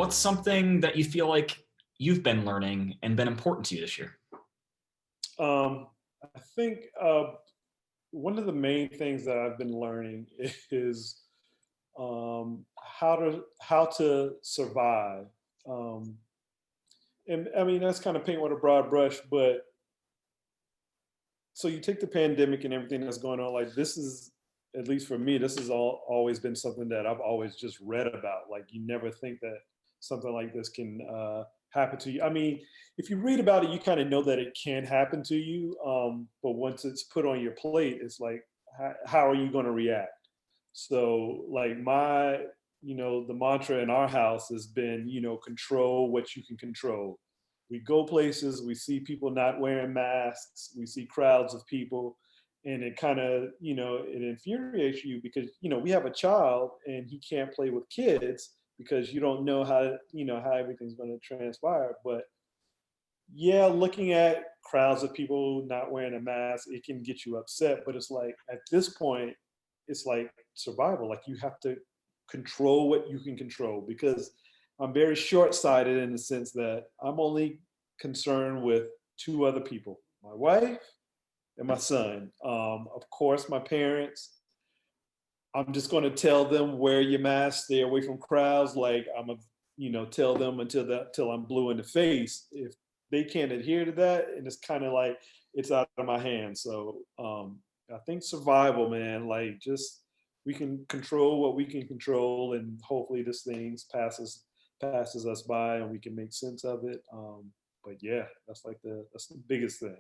what's something that you feel like you've been learning and been important to you this year? I think one of the main things that I've been learning is how to survive. Um, and I mean that's kind of paint with a broad brush, but so you take the pandemic and everything that's going on. Like this is, at least for me, this has always been something that I've always just read about. Like you never think that something like this can happen to you. I mean, if you read about it, you kind of know that it can happen to you. But once it's put on your plate, it's like, how are you going to react? So, like the mantra in our house has been, control what you can control. We go places, we see people not wearing masks, we see crowds of people, and it kind of, it infuriates you because, we have a child and he can't play with kids because you don't know how everything's going to transpire. But yeah, looking at crowds of people not wearing a mask, it can get you upset. But it's like at this point, it's like survival. Like you have to control what you can control because I'm very short sighted in the sense that I'm only concerned with two other people, my wife and my son. Of course, my parents. I'm just going to tell them wear your mask, stay away from crowds. Like I'm a, tell them until I'm blue in the face. If they can't adhere to that, and it's kind of like it's out of my hands. So I think survival, man. Like just we can control what we can control, and hopefully this thing passes us by, and we can make sense of it. But yeah, that's the biggest thing.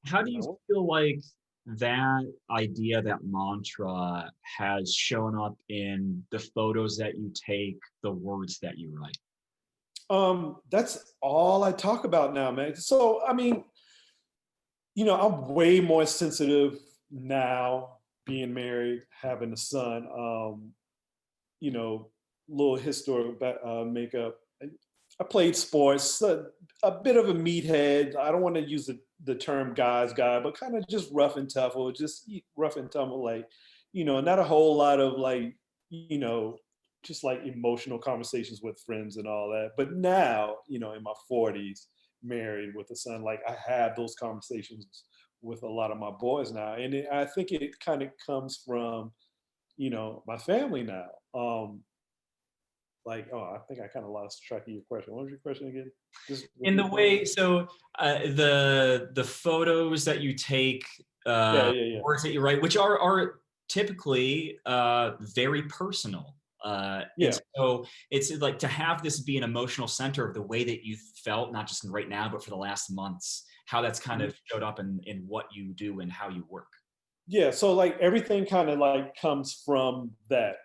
How You do you know. feel like that idea, that mantra has shown up in the photos that you take, the words that you write? That's all I talk about now, man. So I mean, I'm way more sensitive now, being married, having a son. You know, little historical makeup. I played sports, a bit of a meathead. I don't want to use the term guy's guy, but kind of just rough and tough, or just rough and tumble, like, not a whole lot of like, you know, just like emotional conversations with friends and all that. But now, in my 40s, married with a son, like I have those conversations with a lot of my boys now. And I think it kind of comes from, my family now. Like, oh, I think I kind of lost track of your question. What was your question again? Just In the repeat that. way, so the photos that you take, Yeah, yeah, yeah. words that you write, which are typically very personal. And Yeah. so it's like to have this be an emotional center of the way that you felt, not just right now, but for the last months, how that's kind Mhm. of showed up in what you do and how you work. Yeah, so like everything kind of like comes from that.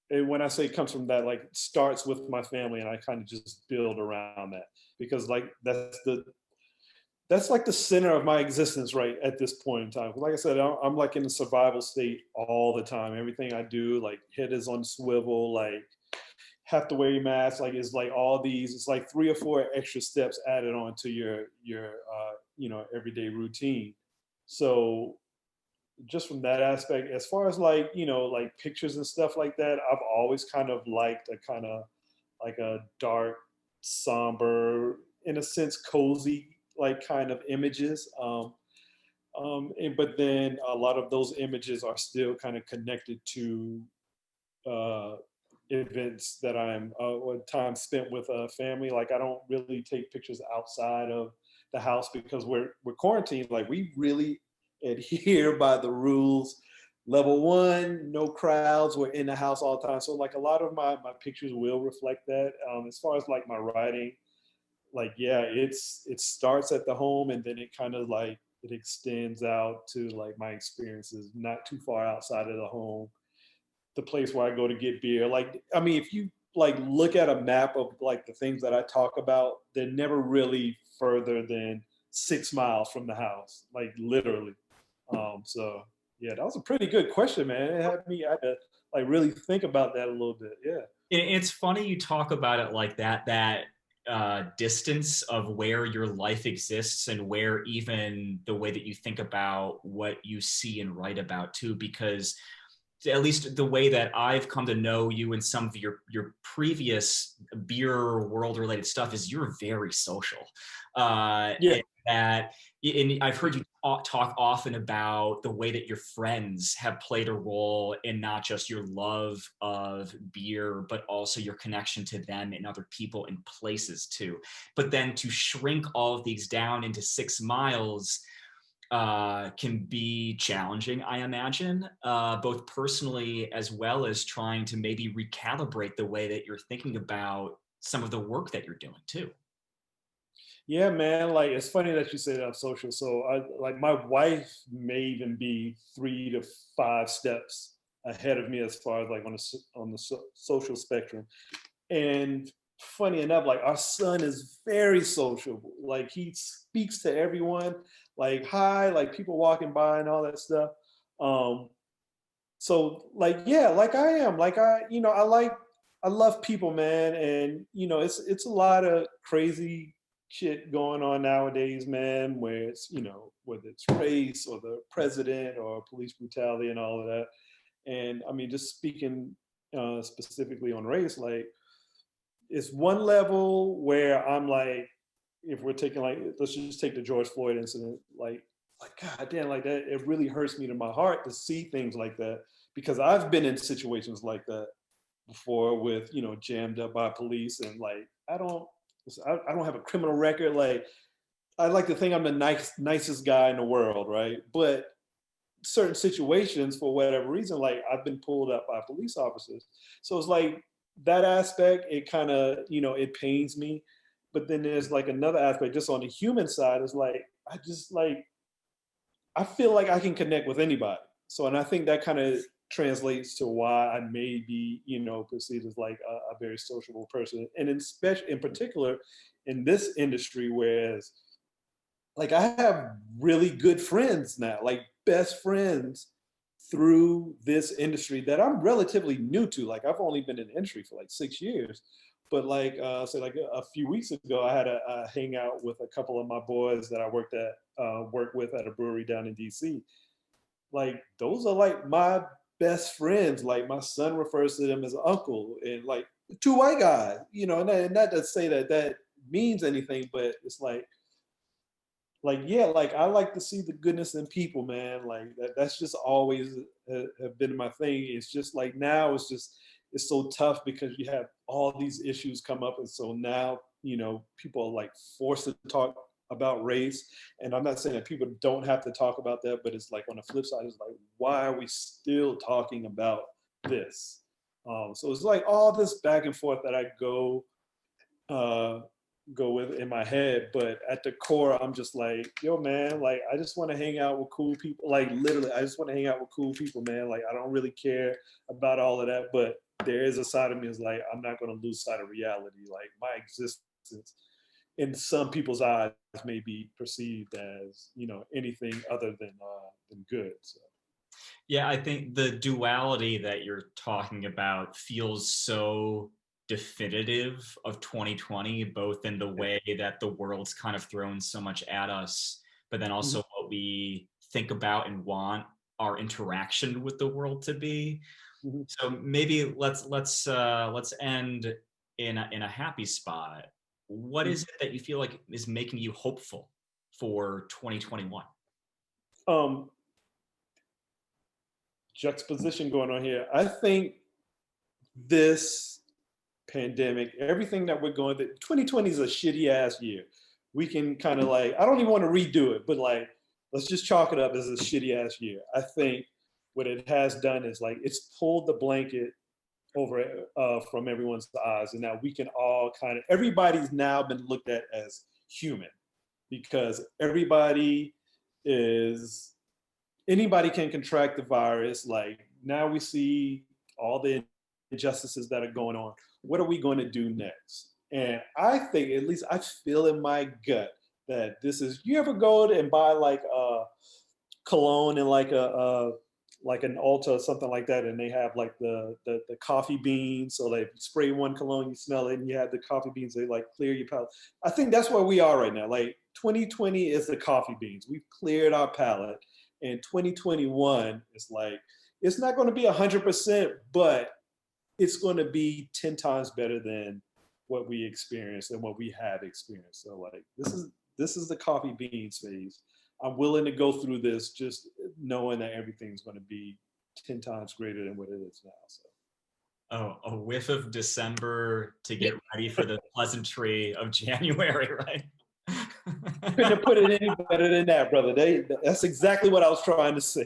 And when I say comes from that, like it starts with my family, and I kind of just build around that because like that's like the center of my existence right at this point in time. Like I said, I'm like in a survival state all the time. Everything I do, like head is on swivel, like have to wear your mask. Like it's like all these. It's like three or four extra steps added on to your everyday routine. So just from that aspect, as far as like like pictures and stuff like that, I've always kind of liked a kind of like a dark, somber, in a sense, cozy like kind of images. But then a lot of those images are still kind of connected to uh, events that I'm or time spent with a family. Like I don't really take pictures outside of the house because we're quarantined. Like we really adhere by the rules. Level one, no crowds. We're in the house all the time. So like a lot of my pictures will reflect that. As far as like my writing, like yeah, it starts at the home and then it kind of like it extends out to like my experiences, not too far outside of the home, the place where I go to get beer. Like, I mean, if you like look at a map of like the things that I talk about, they're never really further than 6 miles from the house, like literally. So yeah, that was a pretty good question, man. I had to like really think about that a little bit. Yeah. It's funny you talk about it like that, that distance of where your life exists and where even the way that you think about what you see and write about too, because at least the way that I've come to know you and some of your previous beer world related stuff is you're very social. Yeah. And that, and I've heard you talk often about the way that your friends have played a role in not just your love of beer, but also your connection to them and other people and places too. But then to shrink all of these down into 6 miles can be challenging, I imagine, both personally as well as trying to maybe recalibrate the way that you're thinking about some of the work that you're doing too. Yeah, man. Like it's funny that you say that I'm social. So I like my wife may even be 3 to 5 steps ahead of me as far as like on the social spectrum. And funny enough, like our son is very sociable. Like he speaks to everyone, like hi, like people walking by and all that stuff. Um, so like yeah, like I am. Like I love people, man. And it's a lot of crazy shit going on nowadays, man, where it's, whether it's race or the president or police brutality and all of that. And I mean, just speaking specifically on race, like it's one level where I'm like, if we're taking like, let's just take the George Floyd incident, like God damn, like that, it really hurts me to my heart to see things like that because I've been in situations like that before with jammed up by police and like I don't have a criminal record. Like I like to think I'm the nicest guy in the world, right? But certain situations, for whatever reason, like I've been pulled up by police officers. So it's like that aspect, it kind of, it pains me. But then there's like another aspect just on the human side is like, I just like, I feel like I can connect with anybody. So, and I think that kind of translates to why I may be, perceived as like a very sociable person. And in particular, in this industry, whereas like I have really good friends now, like best friends through this industry that I'm relatively new to. Like I've only been in the industry for like 6 years. But like so like a few weeks ago, I had a hangout with a couple of my boys that I worked with at a brewery down in DC. Like those are like my best friends. Like my son refers to them as uncle, and like two white guys, and not to say that that means anything, but it's like yeah, like I like to see the goodness in people, man. Like that's just always have been my thing. It's just like now it's so tough because you have all these issues come up, and so now people are like forced to talk about race. And I'm not saying that people don't have to talk about that, but it's like on the flip side, it's like why are we still talking about this? So it's like all this back and forth that I uh, go with in my head, but at the core, I'm just like, yo, man, like I just want to hang out with cool people. Like literally, I just want to hang out with cool people, man. Like I don't really care about all of that, but there is a side of me is like I'm not going to lose sight of reality. Like my existence in some people's eyes may be perceived as anything other than good. So. Yeah, I think the duality that you're talking about feels so definitive of 2020, both in the way that the world's kind of thrown so much at us, but then Mhm. also what we think about and want our interaction with the world to be. Mhm. So maybe let's end in a happy spot. What is Mhm. it that you feel like is making you hopeful for 2021? Um, Juxtaposition going on here. I think this pandemic, everything that we're going through, 2020 is a shitty ass year. We can kind of like, I don't even want to redo it, but like, let's just chalk it up as a shitty ass year. I think what it has done is like, it's pulled the blanket over from everyone's eyes. And now we can all kind of, everybody's now been looked at as human because anybody can contract the virus. Like now we see all the injustices that are going on. What are we going to do next? And I think, at least I feel in my gut that this is. You ever go and buy like a cologne and like an Ulta or something like that, and they have like the coffee beans. So like you spray one cologne, you smell it, and you have the coffee beans. They like clear your palate. I think that's where we are right now. Like 2020 is the coffee beans. We've cleared our palate, and 2021 is like it's not going to be 100%, but it's going to be 10 times better than what we experienced and what we have experienced. So like this is the coffee beans phase. I'm willing to go through this just knowing that everything's going to be 10 times greater than what it is now. So Oh, a whiff of December to get ready for the pleasantry of January, right? couldn't have put it any better than that, brother. That's exactly what I was trying to say.